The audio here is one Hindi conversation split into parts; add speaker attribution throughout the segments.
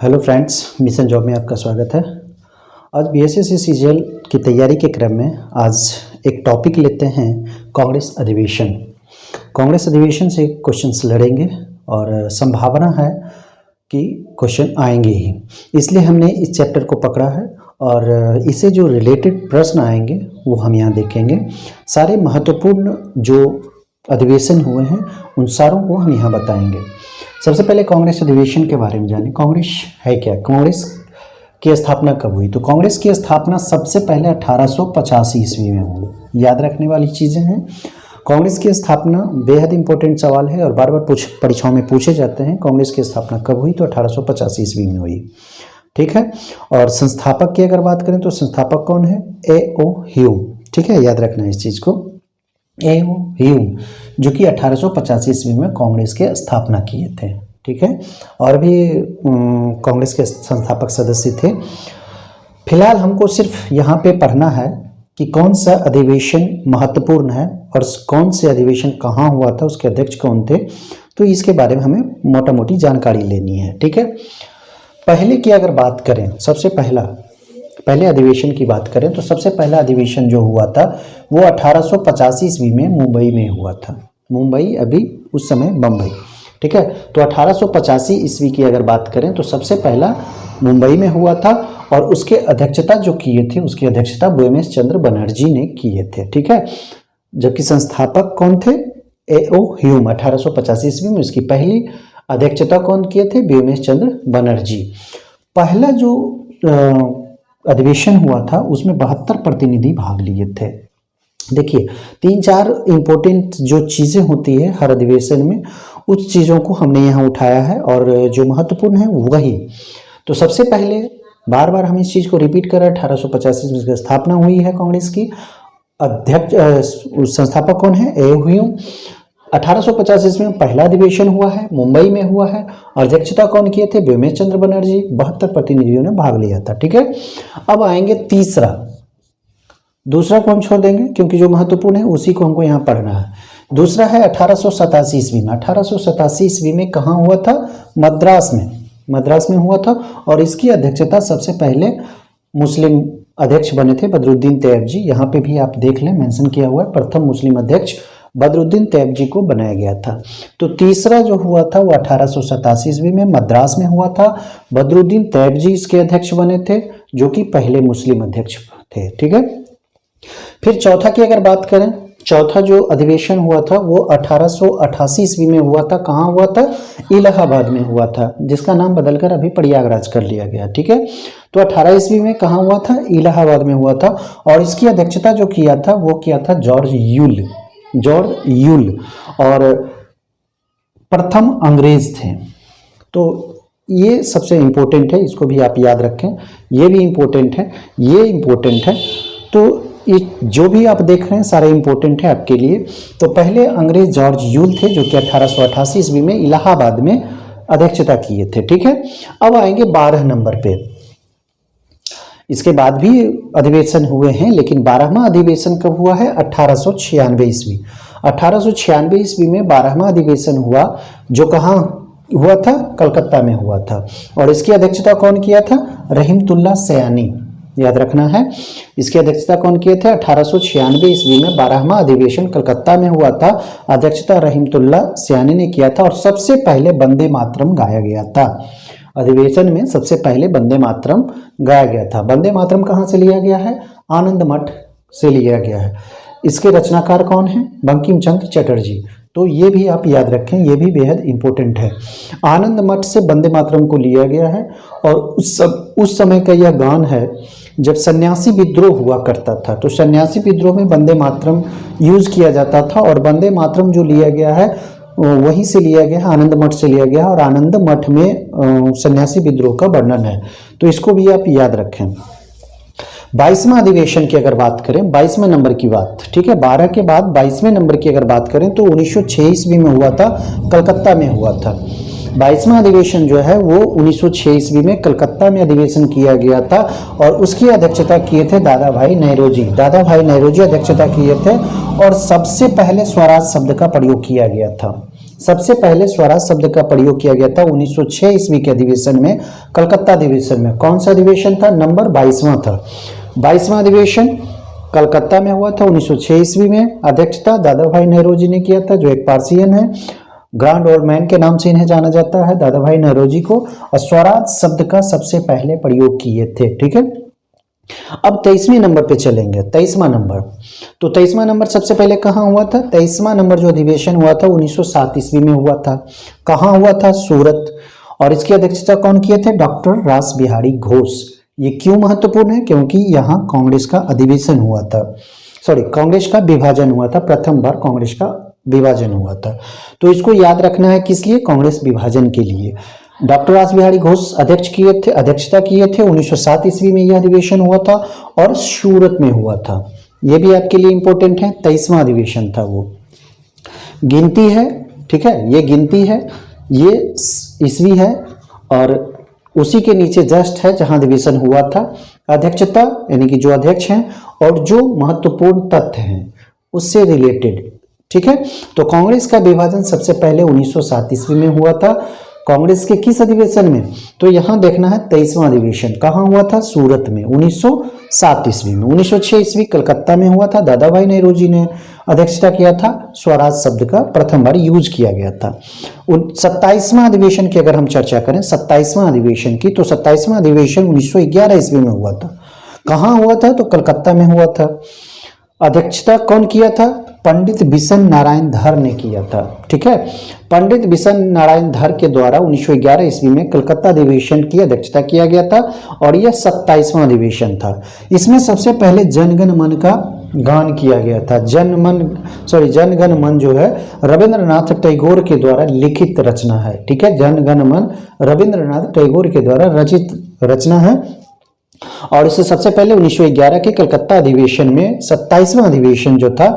Speaker 1: हेलो फ्रेंड्स, मिशन जॉब में आपका स्वागत है। आज बीएसएससी सीजीएल की तैयारी के क्रम में आज एक टॉपिक लेते हैं कांग्रेस अधिवेशन। कांग्रेस अधिवेशन से क्वेश्चंस लड़ेंगे और संभावना है कि क्वेश्चन आएंगे ही, इसलिए हमने इस चैप्टर को पकड़ा है और इसे जो रिलेटेड प्रश्न आएंगे वो हम यहाँ देखेंगे। सारे महत्वपूर्ण जो अधिवेशन हुए हैं उन सारों को हम यहाँ बताएंगे। सबसे पहले कांग्रेस अधिवेशन के बारे में जानें। कांग्रेस है क्या? कांग्रेस की स्थापना कब हुई? तो कांग्रेस की स्थापना सबसे पहले 1885 ईस्वी में हुई। याद रखने वाली चीज़ें हैं। कांग्रेस की स्थापना बेहद इंपॉर्टेंट सवाल है और बार बार परीक्षाओं में पूछे जाते हैं। कांग्रेस की स्थापना कब हुई? तो 1885 ईस्वी में हुई। ठीक है। और संस्थापक की अगर बात करें तो संस्थापक कौन है? A.O. ह्यूम। ठीक है, याद रखना है इस चीज़ को। A.O. ह्यूम जो कि 1885 ईस्वी में कांग्रेस के स्थापना किए थे। ठीक है। और भी कांग्रेस के संस्थापक सदस्य थे। फिलहाल हमको सिर्फ यहाँ पे पढ़ना है कि कौन सा अधिवेशन महत्वपूर्ण है और कौन से अधिवेशन कहाँ हुआ था, उसके अध्यक्ष कौन थे, तो इसके बारे में हमें मोटा मोटी जानकारी लेनी है। ठीक है। पहले की अगर बात करें, सबसे पहले अधिवेशन की बात करें तो सबसे पहला अधिवेशन जो हुआ था वो 1885 ईस्वी में मुंबई में हुआ था। मुंबई अभी उस समय बम्बई। ठीक है। तो 1885 ईस्वी की अगर बात करें तो सबसे पहला मुंबई में हुआ था और उसके अध्यक्षता जो किए थे, उसकी अध्यक्षता बोयमेश चंद्र बनर्जी ने किए थे। ठीक है। जबकि संस्थापक कौन थे? A.O. ह्यूम। 1885 ईस्वी में उसकी पहली अध्यक्षता कौन किए थे? बोयमेश चंद्र बनर्जी। पहला जो अधिवेशन हुआ था उसमें 72 प्रतिनिधि भाग लिए थे। देखिए, 3-4 इम्पोर्टेंट जो चीज़ें होती है हर अधिवेशन में, उस चीज़ों को हमने यहाँ उठाया है और जो महत्वपूर्ण है वही। तो सबसे पहले बार बार हम इस चीज़ को रिपीट कर रहे हैं, 1885 में स्थापना हुई है कांग्रेस की। अध्यक्ष संस्थापक कौन है? A.O. ह्यूम। 1885 में पहला अधिवेशन हुआ है, मुंबई में हुआ है। अध्यक्षता कौन किए थे? बोयमेश चंद्र बनर्जी। 72 प्रतिनिधियों ने भाग लिया था। ठीक है। अब आएंगे दूसरा को हम छोड़ देंगे क्योंकि जो महत्वपूर्ण है उसी को हमको यहाँ पढ़ना है। दूसरा है 1887 ईस्वी में। 1887 ईस्वी में कहाँ हुआ था? मद्रास में हुआ था और इसकी अध्यक्षता सबसे पहले मुस्लिम अध्यक्ष बने थे बदरुद्दीन तैयबजी। यहाँ पे भी आप देख लें, मेंशन किया हुआ है, प्रथम मुस्लिम अध्यक्ष बदरुद्दीन तैयबजी को बनाया गया था। तो तीसरा जो हुआ था वो 1887 ईस्वी में मद्रास में हुआ था। बदरुद्दीन तैयबजी इसके अध्यक्ष बने थे जो कि पहले मुस्लिम अध्यक्ष थे। ठीक है। फिर चौथा की अगर बात करें, चौथा जो अधिवेशन हुआ था वो 1888 ईस्वी में हुआ था। कहाँ हुआ था? इलाहाबाद में हुआ था, जिसका नाम बदलकर अभी प्रयागराज कर लिया गया। ठीक है। तो 18 ईस्वी में कहाँ हुआ था? इलाहाबाद में हुआ था और इसकी अध्यक्षता जो किया था वो किया था जॉर्ज यूल और प्रथम अंग्रेज थे। तो ये सबसे इम्पोर्टेंट है, इसको भी आप याद रखें। ये भी इम्पोर्टेंट है, ये इम्पोर्टेंट है। तो ये जो भी आप देख रहे हैं सारे इम्पोर्टेंट है आपके लिए। तो पहले अंग्रेज जॉर्ज यूल थे जो कि 1888 ईस्वी में इलाहाबाद में अध्यक्षता किए थे। ठीक है। अब आएंगे 12 नंबर पे। इसके बाद भी अधिवेशन हुए हैं लेकिन 12वां अधिवेशन कब हुआ है? 1896 ईस्वी। 1896 ईस्वी में 12वां अधिवेशन हुआ जो कहाँ हुआ था? कलकत्ता में हुआ था और इसकी अध्यक्षता कौन किया था? रहीमतुल्लाह सयानी। याद रखना है, इसकी अध्यक्षता कौन किए थे? 1896 ईस्वी में 12वां अधिवेशन कलकत्ता में हुआ था। अध्यक्षता रहीमतुल्लाह सयानी ने किया था और सबसे पहले वंदे मातरम गाया गया था। अधिवेशन में सबसे पहले वंदे मातरम गाया गया था। वंदे मातरम कहाँ से लिया गया है? आनंद मठ से लिया गया है। इसके रचनाकार कौन है? बंकिम चंद्र चटर्जी। तो ये भी आप याद रखें, ये भी बेहद इंपॉर्टेंट है। आनंद मठ से वंदे मातरम को लिया गया है और उस समय का यह गान है जब सन्यासी विद्रोह हुआ करता था। तो सन्यासी विद्रोह में वंदे मातरम यूज किया जाता था और वंदे मातरम जो लिया गया है वहीं से लिया गया है, आनंद मठ से लिया गया है और आनंद मठ में सन्यासी विद्रोह का वर्णन है। तो इसको भी आप याद रखें। 22वां अधिवेशन की अगर बात करें, 22वें नंबर की बात, ठीक है, 12 के बाद 22वें नंबर की अगर बात करें तो 1906 ईस्वी में हुआ था, कलकत्ता में हुआ था। 22वां अधिवेशन जो है वो 1906 ईस्वी में कलकत्ता में अधिवेशन किया गया था और उसकी अध्यक्षता किए थे दादा भाई नेहरू जी अध्यक्षता किए थे और सबसे पहले स्वराज शब्द का प्रयोग किया गया था। सबसे पहले स्वराज शब्द का प्रयोग किया गया था 1906 ईस्वी के अधिवेशन में, कलकत्ता अधिवेशन में। कौन सा अधिवेशन था? नंबर 22वां था। 22वां अधिवेशन कलकत्ता में हुआ था 1906 ईस्वी में। अध्यक्षता दादा भाई नेहरू ने किया था, जो एक पार्सियन है, ग्रांड ओल्ड मैन के नाम से इन्हें जाना जाता है, दादा भाई नेहरू को। और स्वराज शब्द का सबसे पहले प्रयोग किए थे। ठीक है, अब 23वें नंबर पे चलेंगे। 23वां नंबर, तो 23वां नंबर सबसे पहले कहाँ हुआ था? 23वां नंबर जो अधिवेशन हुआ था 1907 ईस्वी में हुआ था। कहाँ हुआ था? सूरत। और इसकी अध्यक्षता कौन किए थे? डॉक्टर रास बिहारी घोष। ये क्यों महत्वपूर्ण है? क्योंकि यहाँ कांग्रेस का अधिवेशन हुआ था, सॉरी कांग्रेस का विभाजन हुआ था, प्रथम बार कांग्रेस का विभाजन हुआ था। तो इसको याद रखना है, किस लिए? कांग्रेस विभाजन के लिए। डॉक्टर रास बिहारी घोष अध्यक्षता किए थे। 1907 ईस्वी में यह अधिवेशन हुआ था और सूरत में हुआ था। यह भी आपके लिए इंपॉर्टेंट है। 23वां अधिवेशन था वो। गिनती है, ठीक है, ये गिनती है, ये ईस्वी है और उसी के नीचे जस्ट है जहां अधिवेशन हुआ था। अध्यक्षता यानी कि जो अध्यक्ष हैं और जो महत्वपूर्ण तथ्य हैं उससे रिलेटेड। ठीक है, तो कांग्रेस का विभाजन सबसे पहले 1907 ईस्वी में हुआ था। कांग्रेस के किस अधिवेशन में? तो यहां देखना है 23वां अधिवेशन कहां हुआ था? सूरत में 1907 ईस्वी में। 1906 ईस्वी कलकत्ता में हुआ था। दादा भाई नेहरू जी ने अध्यक्षता किया था। स्वराज शब्द का प्रथम बार यूज किया गया था। 27वां अधिवेशन की अगर हम चर्चा करें, 27वां अधिवेशन की, तो 27वां अधिवेशन 1911 ईस्वी में हुआ था। कहां हुआ था? तो कलकत्ता में हुआ था। अध्यक्षता कौन किया था? पंडित बिशन नारायण धर ने किया था। ठीक है, पंडित बिशन नारायण धर के द्वारा 1911 ईस्वी में कलकत्ता अधिवेशन की अध्यक्षता किया गया था और यह 27वां अधिवेशन था। इसमें सबसे पहले जनगण मन का गान किया गया था। जनगण मन जो है रविंद्रनाथ टैगोर के द्वारा लिखित रचना है। ठीक है, जनगण मन रविंद्रनाथ टैगोर के द्वारा रचित रचना है और इसे सबसे पहले 1911 के कलकत्ता अधिवेशन में 27वां अधिवेशन जो था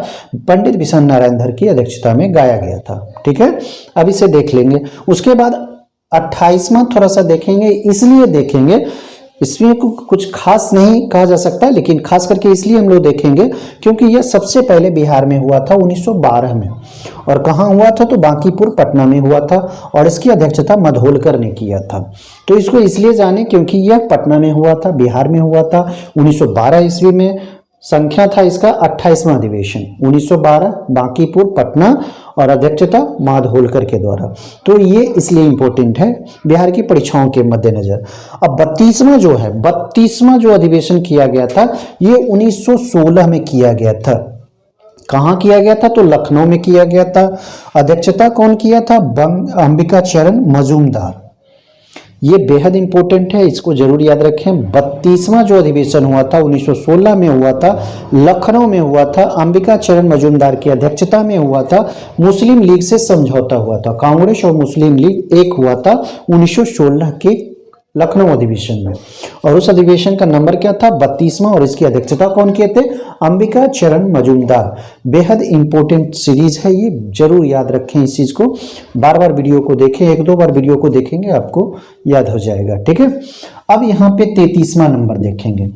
Speaker 1: पंडित बिशन नारायण धर की अध्यक्षता में गाया गया था। ठीक है, अब इसे देख लेंगे। उसके बाद 28वां थोड़ा सा देखेंगे, इसलिए देखेंगे, इसमें कुछ खास नहीं कहा जा सकता, लेकिन खास करके इसलिए हम लोग देखेंगे क्योंकि यह सबसे पहले बिहार में हुआ था 1912 में। और कहाँ हुआ था? तो बांकीपुर पटना में हुआ था और इसकी अध्यक्षता मधोलकर ने किया था। तो इसको इसलिए जाने क्योंकि यह पटना में हुआ था, बिहार में हुआ था 1912 ईस्वी में। संख्या था इसका 28वां अधिवेशन 1912, बांकीपुर पटना और अध्यक्षता माधोलकर के द्वारा। तो ये इसलिए इंपॉर्टेंट है बिहार की परीक्षाओं के मद्देनजर। अब 32वां जो अधिवेशन किया गया था ये 1916 में किया गया था। कहाँ किया गया था? तो लखनऊ में किया गया था। अध्यक्षता कौन किया था? अंबिका चरण मजूमदार। ये बेहद इंपॉर्टेंट है, इसको जरूर याद रखें। 32वां जो अधिवेशन हुआ था 1916 में हुआ था, लखनऊ में हुआ था, अंबिका चरण मजूमदार की अध्यक्षता में हुआ था। मुस्लिम लीग से समझौता हुआ था, कांग्रेस और मुस्लिम लीग एक हुआ था 1916 के लखनऊ अधिवेशन में। और उस अधिवेशन का नंबर क्या था? 32वां और इसकी अध्यक्षता कौन किए थे? अंबिका चरण मजूमदार। बेहद इंपॉर्टेंट सीरीज है ये, जरूर याद रखें इस चीज को। बार बार वीडियो को देखें, एक दो बार वीडियो को देखेंगे आपको याद हो जाएगा। ठीक है, अब यहाँ पे 33वां नंबर देखेंगे।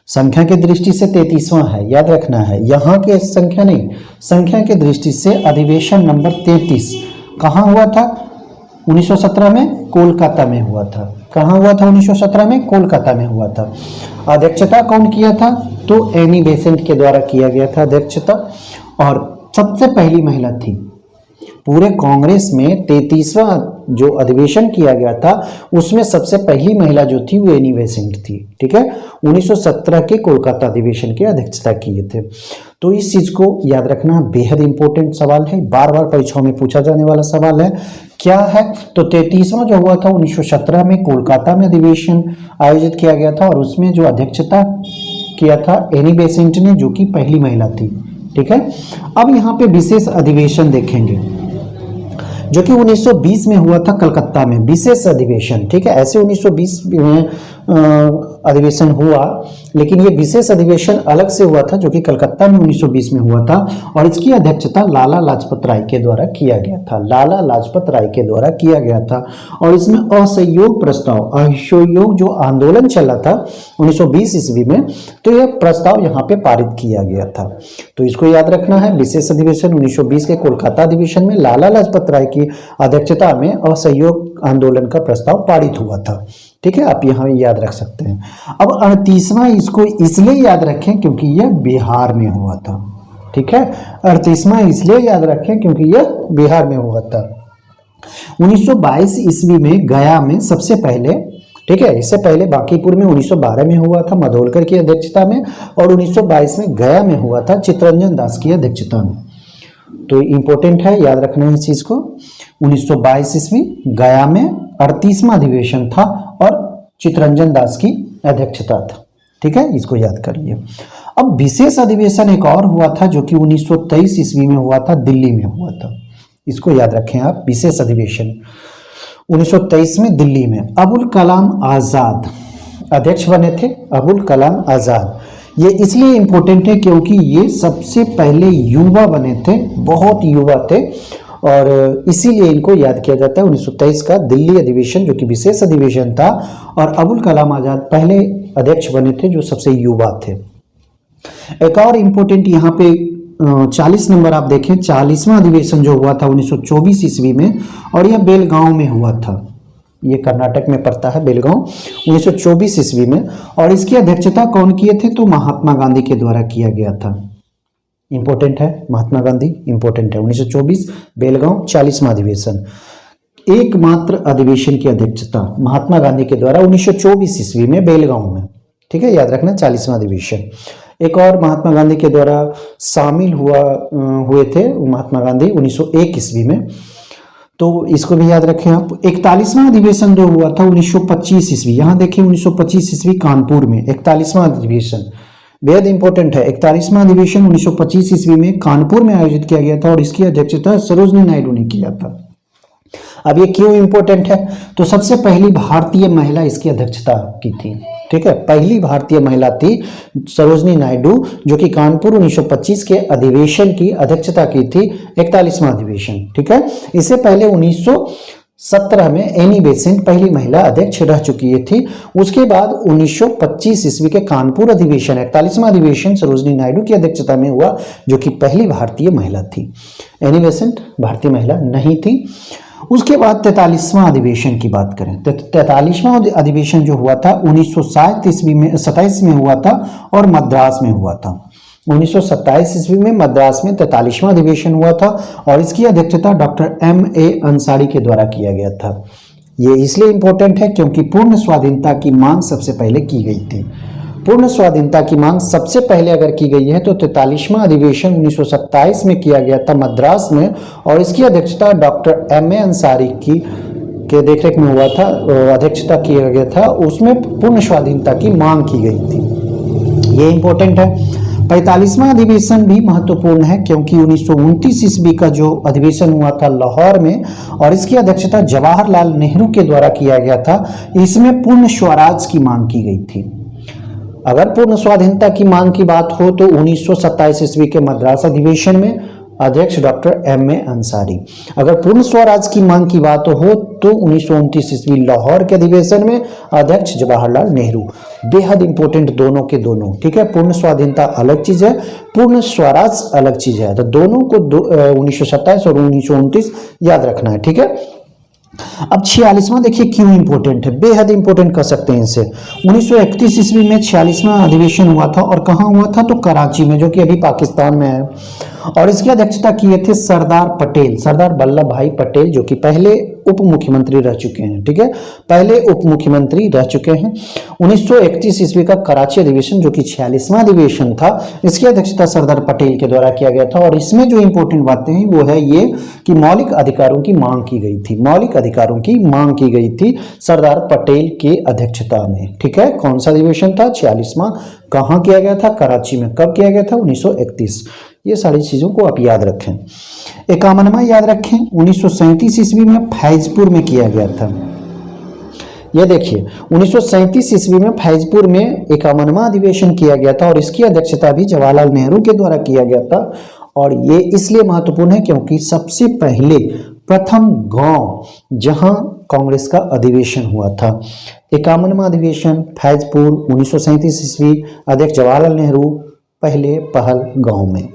Speaker 1: संख्या की दृष्टि से 33वां है, याद रखना है, यहाँ के संख्या नहीं, संख्या की दृष्टि से अधिवेशन नंबर 33 कहाँ हुआ था? 1917 में कोलकाता में हुआ था। कहाँ हुआ था? 1917 में कोलकाता में हुआ था। अध्यक्षता कौन किया था? तो एनी बेसेंट के द्वारा किया गया था अध्यक्षता, और सबसे पहली महिला थी पूरे कांग्रेस में। 33वां जो अधिवेशन किया गया था उसमें सबसे पहली महिला जो थी वो एनी बेसेंट थी। ठीक है, 1917 के कोलकाता अधिवेशन की अध्यक्षता किए थे। तो इस चीज को याद रखना, बेहद इंपॉर्टेंट सवाल है, बार बार परीक्षाओं में पूछा जाने वाला सवाल है। क्या है? तो 33वां जो हुआ था 1917 में कोलकाता में अधिवेशन आयोजित किया गया था और उसमें जो अध्यक्षता किया था एनी बेसेंट ने, जो कि पहली महिला थी। ठीक है, अब यहाँ पे विशेष अधिवेशन देखेंगे जो कि 1920 में हुआ था कलकत्ता में, विशेष अधिवेशन। ठीक है, ऐसे 1920 में अधिवेशन हुआ, लेकिन ये विशेष अधिवेशन अलग से हुआ था जो कि कलकत्ता में 1920 में हुआ था और इसकी अध्यक्षता लाला लाजपत राय के द्वारा किया गया था। लाला लाजपत राय के द्वारा किया गया था और इसमें असहयोग प्रस्ताव, असहयोग जो आंदोलन चला था 1920 ईस्वी में, तो यह प्रस्ताव यहाँ पे पारित किया गया था। तो इसको याद रखना है, विशेष अधिवेशन 1920 के कोलकाता अधिवेशन में लाला लाजपत राय की अध्यक्षता में असहयोग आंदोलन का प्रस्ताव पारित हुआ था। ठीक है, आप यहाँ याद रख सकते हैं। अब 38वां इसको इसलिए याद रखें क्योंकि यह बिहार में हुआ था। ठीक है, 38वां इसलिए याद रखें क्योंकि यह बिहार में हुआ था। 1922 ईस्वी में गया में सबसे पहले, ठीक है, इससे पहले बांकीपुर में 1912 में हुआ था मधोलकर की अध्यक्षता में, और 1922 में गया में हुआ था चित्तरंजन दास की अध्यक्षता में। तो इंपॉर्टेंट है, याद रखना है इस चीज को। 1922 ईस्वी गया में 38वां अधिवेशन था और चित्तरंजन दास की अध्यक्षता था। ठीक है, इसको याद करिए। अब विशेष अधिवेशन एक और हुआ था जो कि 1923 ईस्वी में हुआ था, दिल्ली में हुआ था। इसको याद रखें आप, विशेष अधिवेशन 1923 में दिल्ली में। अबुल कलाम आजाद अध्यक्ष बने थे, अबुल कलाम आजाद। ये इसलिए इम्पोर्टेंट है क्योंकि ये सबसे पहले युवा बने थे, बहुत युवा थे, और इसीलिए इनको याद किया जाता है। 1923 का दिल्ली अधिवेशन जो कि विशेष अधिवेशन था, और अबुल कलाम आजाद पहले अध्यक्ष बने थे जो सबसे युवा थे। एक और इम्पोर्टेंट यहाँ पे 40 नंबर आप देखें, 40वां अधिवेशन जो हुआ था 1924 ईस्वी में, और यह बेलगांव में हुआ था। ये कर्नाटक में पड़ता है बेलगांव, 1924 ईस्वी में। और इसकी अध्यक्षता कौन किए थे? तो महात्मा गांधी के द्वारा किया गया था। इंपॉर्टेंट है, महात्मा गांधी इंपॉर्टेंट है। 1924 बेलगांव 40वां अधिवेशन, एकमात्र अधिवेशन की अध्यक्षता महात्मा गांधी के द्वारा 1924 ईस्वी में बेलगांव में। ठीक है, याद रखना 40वां अधिवेशन। एक और महात्मा गांधी के द्वारा शामिल हुए थे महात्मा गांधी 1901 ईस्वी में, तो इसको भी याद रखें आप। 41वां अधिवेशन जो हुआ था 1925 ईस्वी, यहाँ देखिए 1925 ईस्वी कानपुर में 41वां अधिवेशन बेहद इंपॉर्टेंट है। 41वां अधिवेशन 1925 ईस्वी में कानपुर में आयोजित किया गया था और इसकी अध्यक्षता सरोजनी नायडू ने किया था। अब ये क्यों इंपॉर्टेंट है? तो सबसे पहली भारतीय महिला इसकी अध्यक्षता की थी। ठीक है, पहली भारतीय महिला थी सरोजनी नायडू, जो कि कानपुर 1925 के अधिवेशन की अध्यक्षता की थी, 41वां अधिवेशन। ठीक है, इससे पहले 1917 में एनी बेसेंट पहली महिला अध्यक्ष रह चुकी थी। उसके बाद 1925 ईस्वी के कानपुर अधिवेशन 41वां अधिवेशन सरोजनी नायडू की अध्यक्षता में हुआ, जो कि पहली भारतीय महिला थी। एनी बेसेंट भारतीय महिला नहीं थी। उसके बाद 43वां अधिवेशन की बात करें तो 43वां अधिवेशन जो हुआ था 1927 ईस्वी में 27 में हुआ था और मद्रास में हुआ था। 1927 ईस्वी में मद्रास में 43वां अधिवेशन हुआ था और इसकी अध्यक्षता डॉक्टर M.A. अंसारी के द्वारा किया गया था। ये इसलिए इंपॉर्टेंट है क्योंकि पूर्ण स्वाधीनता की मांग सबसे पहले की गई थी। पूर्ण स्वाधीनता की मांग सबसे पहले अगर की गई है तो 43वां अधिवेशन 1927 में किया गया था मद्रास में, और इसकी अध्यक्षता डॉक्टर M.A. अंसारी के देखरेख में हुआ था, अध्यक्षता किया गया था। उसमें पूर्ण स्वाधीनता की मांग की गई थी। ये इंपॉर्टेंट है। 45वां अधिवेशन भी महत्वपूर्ण है क्योंकि 1929 ईस्वी का जो अधिवेशन हुआ था लाहौर में, और इसकी अध्यक्षता जवाहरलाल नेहरू के द्वारा किया गया था। इसमें पूर्ण स्वराज की मांग की गई थी। अगर पूर्ण स्वाधीनता की मांग की बात हो तो 1927 ईस्वी के मद्रास अधिवेशन में अध्यक्ष डॉक्टर M.A. अंसारी। अगर पूर्ण स्वराज की मांग की बात हो तो 1929 ईस्वी लाहौर के अधिवेशन में अध्यक्ष जवाहरलाल नेहरू। बेहद इंपॉर्टेंट दोनों के दोनों। ठीक है, पूर्ण स्वाधीनता अलग चीज है, पूर्ण स्वराज अलग चीज है, तो दोनों को 1927 और 1929 याद रखना है। ठीक है, अब 46वां देखिए क्यों इंपॉर्टेंट है, बेहद इंपॉर्टेंट कर सकते हैं इसे। 1931 ईस्वी में 46वां अधिवेशन हुआ था और कहाँ हुआ था? तो कराची में, जो कि अभी पाकिस्तान में है, और इसकी अध्यक्षता किए थे सरदार पटेल, सरदार वल्लभ भाई पटेल, जो कि पहले उप मुख्यमंत्री रह चुके हैं। ठीक है, पहले उप मुख्यमंत्री रह चुके हैं। 1931 ईस्वी का कराची अधिवेशन जो कि 46वां अधिवेशन था, इसकी अध्यक्षता सरदार पटेल के द्वारा किया गया था, और इसमें जो इंपॉर्टेंट बातें हैं वो है ये कि मौलिक अधिकारों की मांग की गई थी। मौलिक अधिकारों की मांग की गई थी सरदार पटेल की अध्यक्षता में। ठीक है, कौन सा अधिवेशन था? 46वां। कहाँ किया गया था? कराची में। कब किया गया था? 1931। ये सारी चीजों को आप याद रखें। 51वां याद रखें, 1937 ईस्वी में फैजपुर में किया गया था। ये देखिए 1937 ईस्वी में फैजपुर में 51वां अधिवेशन किया गया था और इसकी अध्यक्षता भी जवाहरलाल नेहरू के द्वारा किया गया था। और ये इसलिए महत्वपूर्ण है क्योंकि सबसे पहले प्रथम गांव जहां कांग्रेस का अधिवेशन हुआ था। 51वां अधिवेशन फैजपुर 1937 ईस्वी, अध्यक्ष जवाहरलाल नेहरू, पहले पहल गांव में।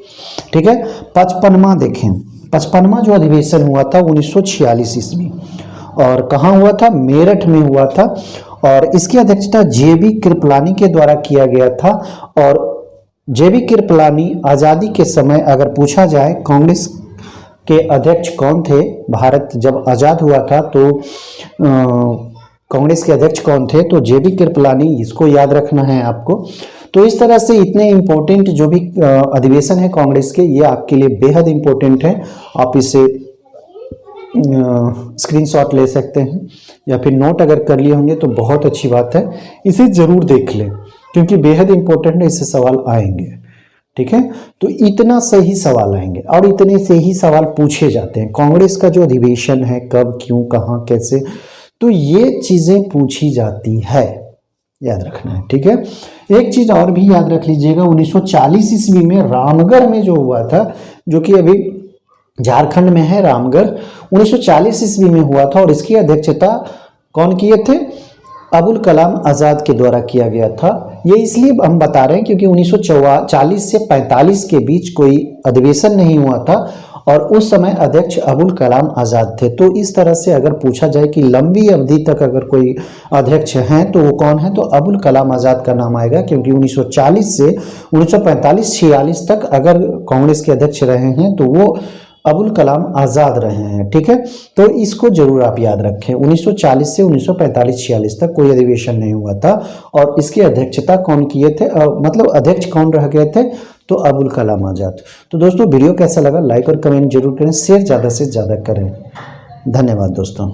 Speaker 1: ठीक है। 55वां देखें, 55वां जो अधिवेशन हुआ था 1946 ईस्वी और कहाँ हुआ था? मेरठ में हुआ था और इसकी अध्यक्षता जेबी कृपलानी के द्वारा किया गया था। और जेबी कृपलानी आज़ादी के समय अगर पूछा जाए कांग्रेस के अध्यक्ष कौन थे, भारत जब आज़ाद हुआ था तो कांग्रेस के अध्यक्ष कौन थे, तो जेबी कृपलानी, इसको याद रखना है आपको। तो इस तरह से इतने इम्पोर्टेंट जो भी अधिवेशन है कांग्रेस के, ये आपके लिए बेहद इम्पोर्टेंट है। आप इसे स्क्रीनशॉट ले सकते हैं या फिर नोट अगर कर लिए होंगे तो बहुत अच्छी बात है, इसे जरूर देख लें क्योंकि बेहद इंपॉर्टेंट है, इससे सवाल आएंगे। ठीक है। तो इतना सही सवाल आएंगे और इतने से ही सवाल पूछे जाते हैं। कांग्रेस का जो अधिवेशन है कब, क्यों, कहाँ, कैसे, तो ये चीजें पूछी जाती है, याद रखना है। ठीक है। एक चीज और भी याद रख लीजिएगा, 1940 ईस्वी में रामगढ़ में जो हुआ था, जो कि अभी झारखंड में है रामगढ़, 1940 ईस्वी में हुआ था और इसकी अध्यक्षता कौन किए थे? अबुल कलाम आज़ाद के द्वारा किया गया था। ये इसलिए हम बता रहे हैं क्योंकि 1940 से 45 के बीच कोई अधिवेशन नहीं हुआ था और उस समय अध्यक्ष अबुल कलाम आज़ाद थे। तो इस तरह से अगर पूछा जाए कि लंबी अवधि तक अगर कोई अध्यक्ष हैं तो वो कौन है, तो अबुल कलाम आज़ाद का नाम आएगा क्योंकि 1940 से 1945-46 तक अगर कांग्रेस के अध्यक्ष रहे हैं तो वो अबुल कलाम आज़ाद रहे हैं। ठीक है। तो इसको जरूर आप याद रखें, 1940 से 1945-46 तक कोई अधिवेशन नहीं हुआ था और इसकी अध्यक्षता कौन किए थे, मतलब अध्यक्ष कौन रह गए थे, तो अबुल कलाम आज़ाद। तो दोस्तों वीडियो कैसा लगा लाइक और कमेंट जरूर करें, शेयर ज़्यादा से ज़्यादा करें। धन्यवाद दोस्तों।